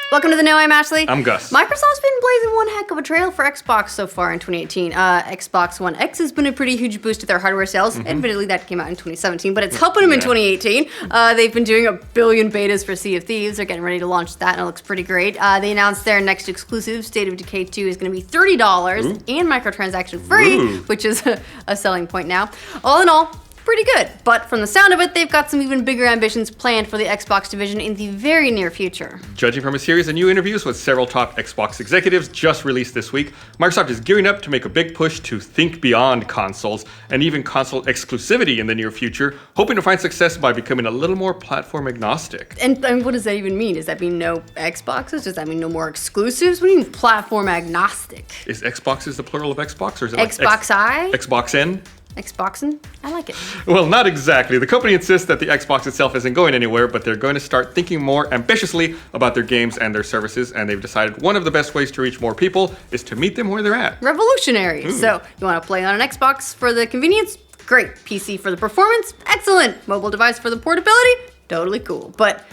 Welcome to the Know I'm Ashley. I'm Gus. Microsoft's been blazing one heck of a trail for Xbox so far in 2018. Xbox One X has been a pretty huge boost to their hardware sales. Admittedly, that came out in 2017, but it's helping them in 2018. They've been doing a billion betas for Sea of Thieves. They're getting ready to launch that, and it looks pretty great. They announced their next exclusive, State of Decay 2, is going to be $30 and microtransaction free, which is a selling point now. All in all, pretty good, but from the sound of it, they've got some even bigger ambitions planned for the Xbox division in the very near future. Judging from a series of new interviews with several top Xbox executives just released this week, Microsoft is gearing up to make a big push to think beyond consoles and even console exclusivity in the near future, hoping to find success by becoming a little more platform agnostic. And what does that even mean? Does that mean no Xboxes? Does that mean no more exclusives? What do you mean platform agnostic? Is Xboxes the plural of Xbox, or is it Xbox I? Xbox N? Xboxing? I like it. Well, not exactly. The company insists that the Xbox itself isn't going anywhere, but they're going to start thinking more ambitiously about their games and their services, and they've decided one of the best ways to reach more people is to meet them where they're at. Revolutionary. So, you want to play on an Xbox for the convenience? Great. PC for the performance? Excellent. Mobile device for the portability? Totally cool. But,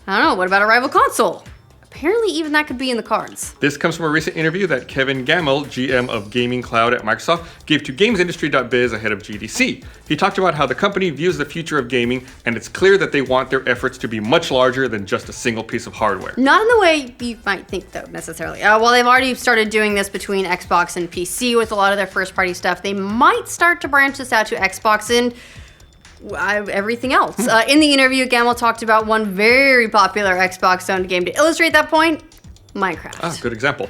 I don't know, what about a rival console? Apparently, even that could be in the cards. This comes from a recent interview that Kevin Gamel, GM of Gaming Cloud at Microsoft, gave to GamesIndustry.biz ahead of GDC. He talked about how the company views the future of gaming, and it's clear that they want their efforts to be much larger than just a single piece of hardware. Not in the way you might think, though, necessarily. While they've already started doing this between Xbox and PC with a lot of their first-party stuff, they might start to branch this out to Xbox and everything else. In the interview, Gamel talked about one very popular Xbox-owned game to illustrate that point, Minecraft. Ah, good example.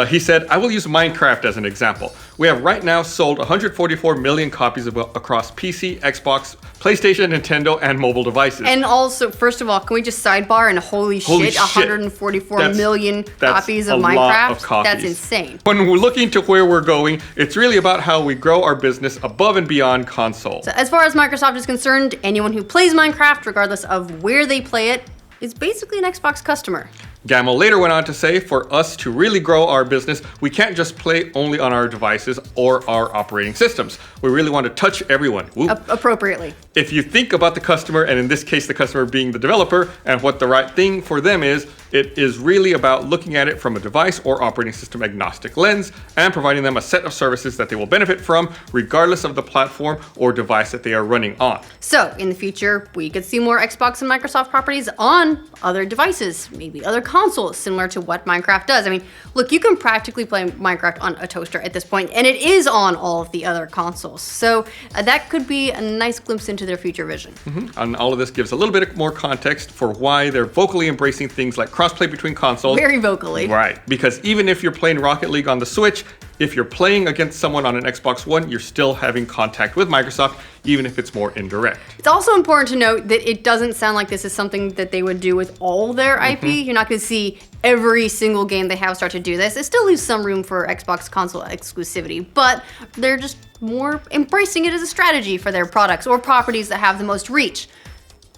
He said, I will use Minecraft as an example. We have right now sold 144 million copies across PC, Xbox, PlayStation, Nintendo, and mobile devices. And also, first of all, can we just sidebar and holy shit, 144 million copies of Minecraft? Lot of copies. That's insane. When we're looking to where we're going, it's really about how we grow our business above and beyond console. So as far as Microsoft is concerned, anyone who plays Minecraft, regardless of where they play it, is basically an Xbox customer. Gamel later went on to say, for us to really grow our business, we can't just play only on our devices or our operating systems. We really want to touch everyone. Appropriately. If you think about the customer, and in this case the customer being the developer, and what the right thing for them is, it is really about looking at it from a device or operating system agnostic lens and providing them a set of services that they will benefit from regardless of the platform or device that they are running on. So in the future, we could see more Xbox and Microsoft properties on other devices, maybe other consoles, similar to what Minecraft does. I mean, look, you can practically play Minecraft on a toaster at this point, and it is on all of the other consoles. So that could be a nice glimpse into their future vision. And all of this gives a little bit more context for why they're vocally embracing things like crossplay between consoles. Very vocally. Right, because even if you're playing Rocket League on the Switch, if you're playing against someone on an Xbox One, you're still having contact with Microsoft, even if it's more indirect. It's also important to note that it doesn't sound like this is something that they would do with all their IP. You're not going to see every single game they have start to do this. It still leaves some room for Xbox console exclusivity, but they're just more embracing it as a strategy for their products or properties that have the most reach.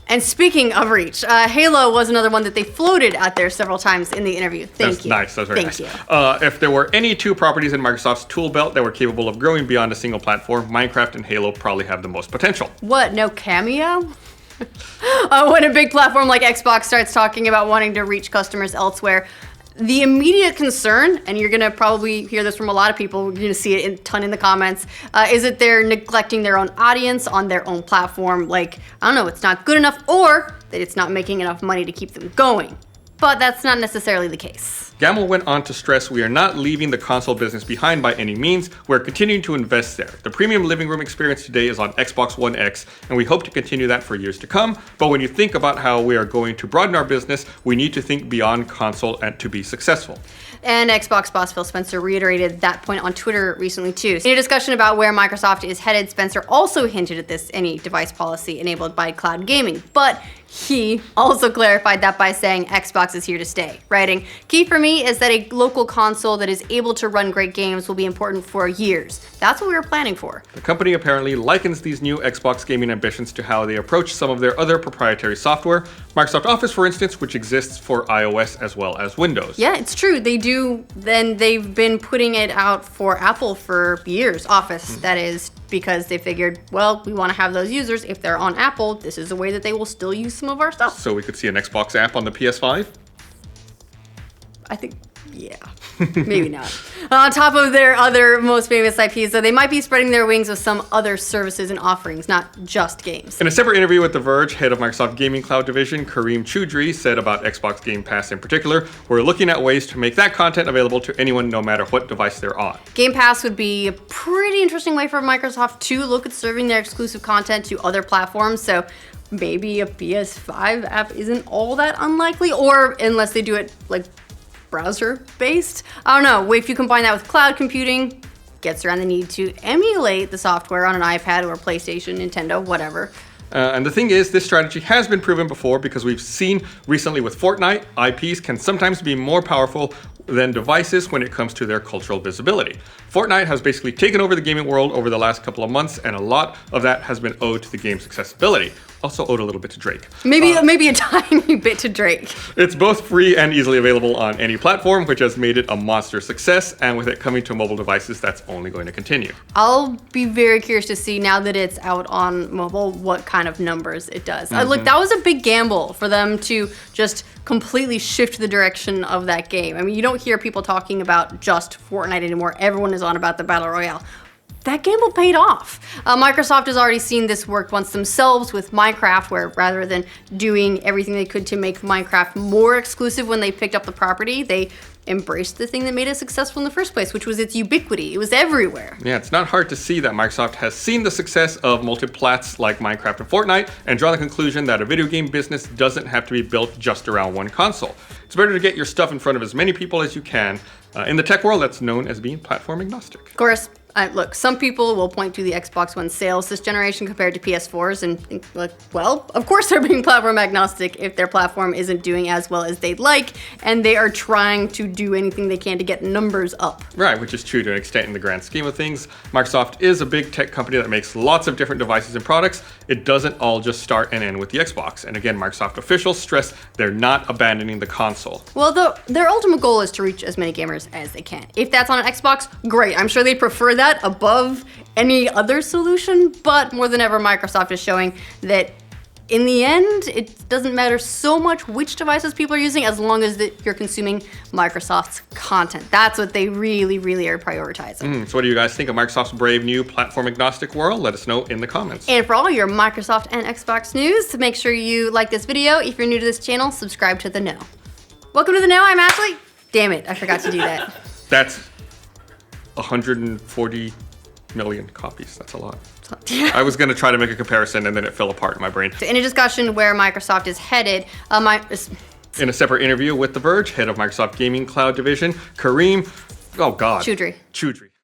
And speaking of reach, Halo was another one that they floated out there several times in the interview. Thank you. Nice. That's very nice. Thank you. If there were any two properties in Microsoft's tool belt that were capable of growing beyond a single platform, Minecraft and Halo probably have the most potential. What, no Cameo? When a big platform like Xbox starts talking about wanting to reach customers elsewhere, the immediate concern, and you're gonna probably hear this from a lot of people, you're gonna see it a ton in the comments, is that they're neglecting their own audience on their own platform. Like, I don't know, it's not good enough, or that it's not making enough money to keep them going. But that's not necessarily the case. Gamel went on to stress we are not leaving the console business behind by any means. We're continuing to invest there. The premium living room experience today is on Xbox One X, and we hope to continue that for years to come. But when you think about how we are going to broaden our business, we need to think beyond console and to be successful. And Xbox boss Phil Spencer reiterated that point on Twitter recently too. In a discussion about where Microsoft is headed, Spencer also hinted at this any device policy enabled by cloud gaming. But he also clarified that by saying Xbox is here to stay, writing, "Key for me is that a local console that is able to run great games will be important for years. That's what we were planning for." The company apparently likens these new Xbox gaming ambitions to how they approach some of their other proprietary software. Microsoft Office, for instance, which exists for iOS as well as Windows. Yeah, it's true. They do. Then they've been putting it out for Apple for years, Office, that is, because they figured, well, we want to have those users. If they're on Apple, this is a way that they will still use some of our stuff. So we could see an Xbox app on the PS5? I think, yeah, maybe not. On top of their other most famous IPs, though, they might be spreading their wings with some other services and offerings, not just games. In a separate interview with The Verge, head of Microsoft Gaming Cloud Division, Kareem Choudhury, said about Xbox Game Pass in particular, we're looking at ways to make that content available to anyone no matter what device they're on. Game Pass would be a pretty interesting way for Microsoft to look at serving their exclusive content to other platforms, so maybe a PS5 app isn't all that unlikely, or unless they do it like browser-based. I don't know, if you combine that with cloud computing, gets around the need to emulate the software on an iPad or PlayStation, Nintendo, whatever. And the thing is, this strategy has been proven before because we've seen recently with Fortnite, IPs can sometimes be more powerful than devices when it comes to their cultural visibility. Fortnite has basically taken over the gaming world over the last couple of months, and a lot of that has been owed to the game's accessibility. Also owed a little bit to Drake. Maybe a tiny bit to Drake. It's both free and easily available on any platform, which has made it a monster success, and with it coming to mobile devices, that's only going to continue. I'll be very curious to see, now that it's out on mobile, what kind of numbers it does. Look, that was a big gamble for them to just completely shift the direction of that game. I mean, you don't hear people talking about just Fortnite anymore. Everyone is on about the Battle Royale. That gamble paid off. Microsoft has already seen this work once themselves with Minecraft, where rather than doing everything they could to make Minecraft more exclusive when they picked up the property, they embraced the thing that made it successful in the first place, which was its ubiquity. It was everywhere. Yeah, it's not hard to see that Microsoft has seen the success of multi-plats like Minecraft and Fortnite and drawn the conclusion that a video game business doesn't have to be built just around one console. It's better to get your stuff in front of as many people as you can. In the tech world, that's known as being platform agnostic. Of course, look, some people will point to the Xbox One sales this generation compared to PS4s and think, like, well, of course they're being platform agnostic if their platform isn't doing as well as they'd like, and they are trying to do anything they can to get numbers up. Right, which is true to an extent in the grand scheme of things. Microsoft is a big tech company that makes lots of different devices and products. It doesn't all just start and end with the Xbox. And again, Microsoft officials stress they're not abandoning the console. Well, their ultimate goal is to reach as many gamers as they can. If that's on an Xbox, great. I'm sure they'd prefer that above any other solution, but more than ever, Microsoft is showing that in the end, it doesn't matter so much which devices people are using as long as you're consuming Microsoft's content. That's what they really, really are prioritizing. So what do you guys think of Microsoft's brave new platform agnostic world? Let us know in the comments. And for all your Microsoft and Xbox news, make sure you like this video. If you're new to this channel, subscribe to The Know. Welcome to The Know, I'm Ashley. Damn it, I forgot to do that. That's 140 million copies. That's a lot. I was going to try to make a comparison and then it fell apart in my brain. In a discussion where Microsoft is headed, in a separate interview with The Verge, head of Microsoft Gaming Cloud Division, Kareem, Choudhury.